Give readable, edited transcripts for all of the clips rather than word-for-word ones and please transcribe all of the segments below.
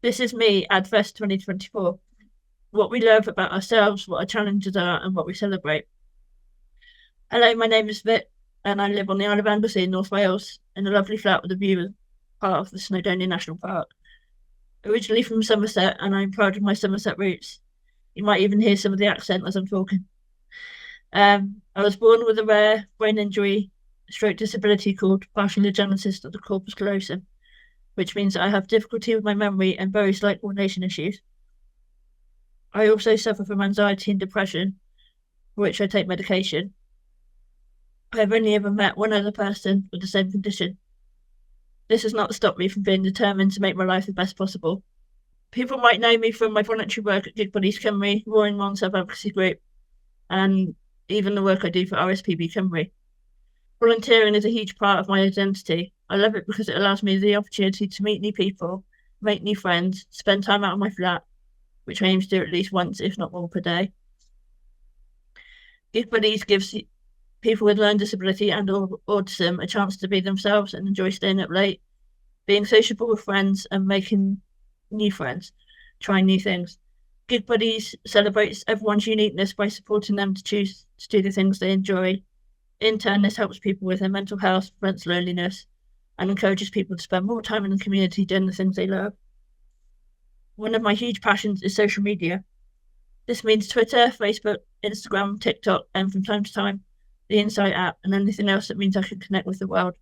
This is me, AdFest 2024. What we love about ourselves, what our challenges are, and what we celebrate. Hello, my name is Vic, and I live on the Isle of Anglesey in North Wales, in a lovely flat with a view of part of the Snowdonia National Park. Originally from Somerset, and I'm proud of my Somerset roots. You might even hear some of the accent as I'm talking. I was born with a rare brain injury, stroke disability called partial agenesis of the corpus callosum, which means I have difficulty with my memory and very slight coordination issues. I also suffer from anxiety and depression, for which I take medication. I've only ever met one other person with the same condition. This has not stopped me from being determined to make my life the best possible. People might know me from my voluntary work at Gyntaf Cymru Gyfan self-advocacy group, and even the work I do for RSPB Cymru. Volunteering is a huge part of my identity. I love it because it allows me the opportunity to meet new people, make new friends, spend time out of my flat, which I aim to do at least once, if not more, per day. Gig Buddies gives people with learning disability and autism a chance to be themselves and enjoy staying up late, being sociable with friends and making new friends, trying new things. Gig Buddies celebrates everyone's uniqueness by supporting them to choose to do the things they enjoy. In turn, this helps people with their mental health, prevents loneliness, and encourages people to spend more time in the community doing the things they love. One of my huge passions is social media. This means Twitter, Facebook, Instagram, TikTok, and from time to time, the Insight app, and anything else that means I can connect with the world.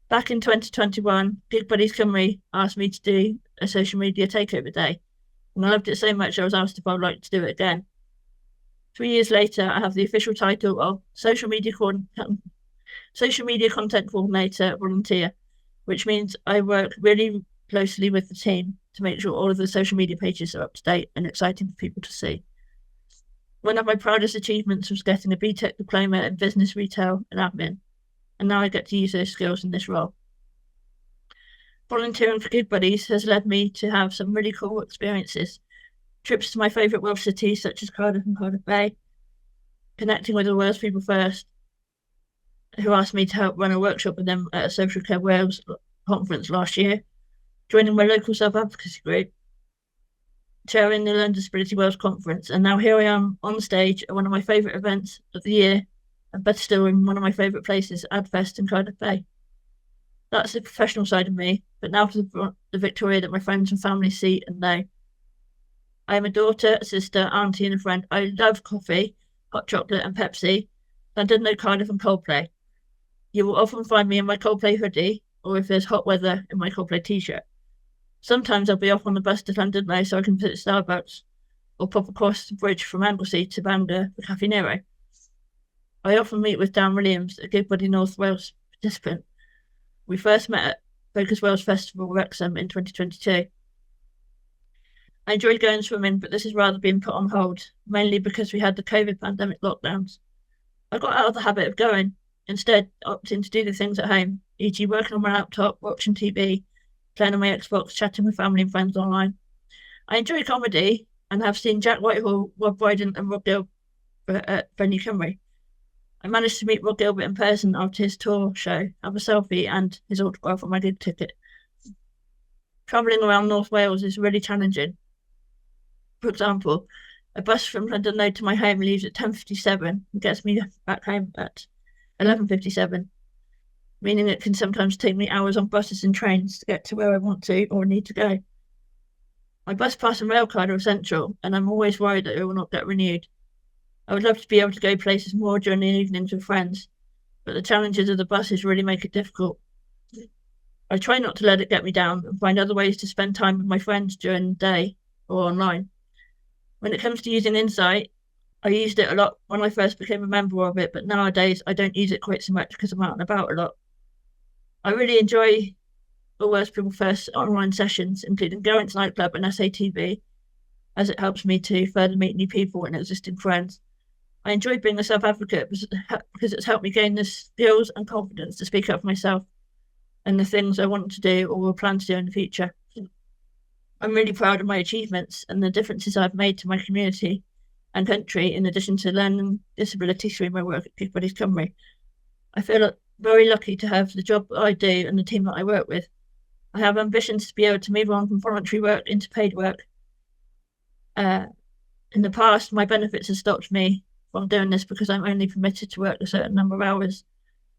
Back in 2021, Gig Buddies Cymru asked me to do a social media takeover day, and I loved it so much I was asked if I would like to do it again. 3 years later, I have the official title of Social Media Content Coordinator Volunteer, which means I work really closely with the team to make sure all of the social media pages are up to date and exciting for people to see. One of my proudest achievements was getting a BTEC diploma in business, retail, and admin, and now I get to use those skills in this role. Volunteering for Gig Buddies has led me to have some really cool experiences. Trips to my favourite Welsh cities such as Cardiff and Cardiff Bay, connecting with the Wales People First, who asked me to help run a workshop with them at a Social Care Wales conference last year, joining my local self-advocacy group, chairing the Learning Disability Wales conference, and now here I am on stage at one of my favourite events of the year, and better still in one of my favourite places, AdFest in Cardiff Bay. That's the professional side of me, but now for the Victoria that my friends and family see and know. I am a daughter, a sister, auntie, and a friend. I love coffee, hot chocolate, and Pepsi. London, no Cardiff, and Coldplay. You will often find me in my Coldplay hoodie, or if there's hot weather, in my Coldplay t-shirt. Sometimes I'll be off on the bus to London now so I can visit Starbucks, or pop across the bridge from Anglesey to Banda for Caffè Nero. I often meet with Dan Williams, a Gig Buddy North Wales participant. We first met at Focus Wales Festival Wrexham in 2022. I enjoyed going swimming, but this has rather been put on hold, mainly because we had the COVID pandemic lockdowns. I got out of the habit of going, instead opting to do the things at home, e.g. working on my laptop, watching TV, playing on my Xbox, chatting with family and friends online. I enjoy comedy and have seen Jack Whitehall, Rob Brydon and Rob Gilbert at Ffrindiau Cymru. I managed to meet Rob Gilbert in person after his tour show, have a selfie and his autograph on my gig ticket. Travelling around North Wales is really challenging. For example, a bus from London Road to my home leaves at 10:57 and gets me back home at 11:57, meaning it can sometimes take me hours on buses and trains to get to where I want to or need to go. My bus pass and rail card are essential, and I'm always worried that it will not get renewed. I would love to be able to go places more during the evenings with friends, but the challenges of the buses really make it difficult. I try not to let it get me down and find other ways to spend time with my friends during the day or online. When it comes to using Insight, I used it a lot when I first became a member of it, but nowadays I don't use it quite so much because I'm out and about a lot. I really enjoy the Wales People First online sessions, including going to nightclub and SATV, as it helps me to further meet new people and existing friends. I enjoy being a self-advocate because it's helped me gain the skills and confidence to speak up for myself and the things I want to do or will plan to do in the future. I'm really proud of my achievements and the differences I've made to my community and country, in addition to learning disability through my work at Gig Buddies Cymru. I feel very lucky to have the job that I do and the team that I work with. I have ambitions to be able to move on from voluntary work into paid work. In the past, my benefits have stopped me from doing this because I'm only permitted to work a certain number of hours,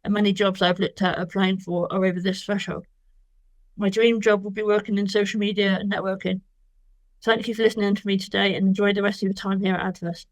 and many jobs I've looked at applying for are over this threshold. My dream job will be working in social media and networking. Thank you for listening to me today, and enjoy the rest of your time here at AdFest.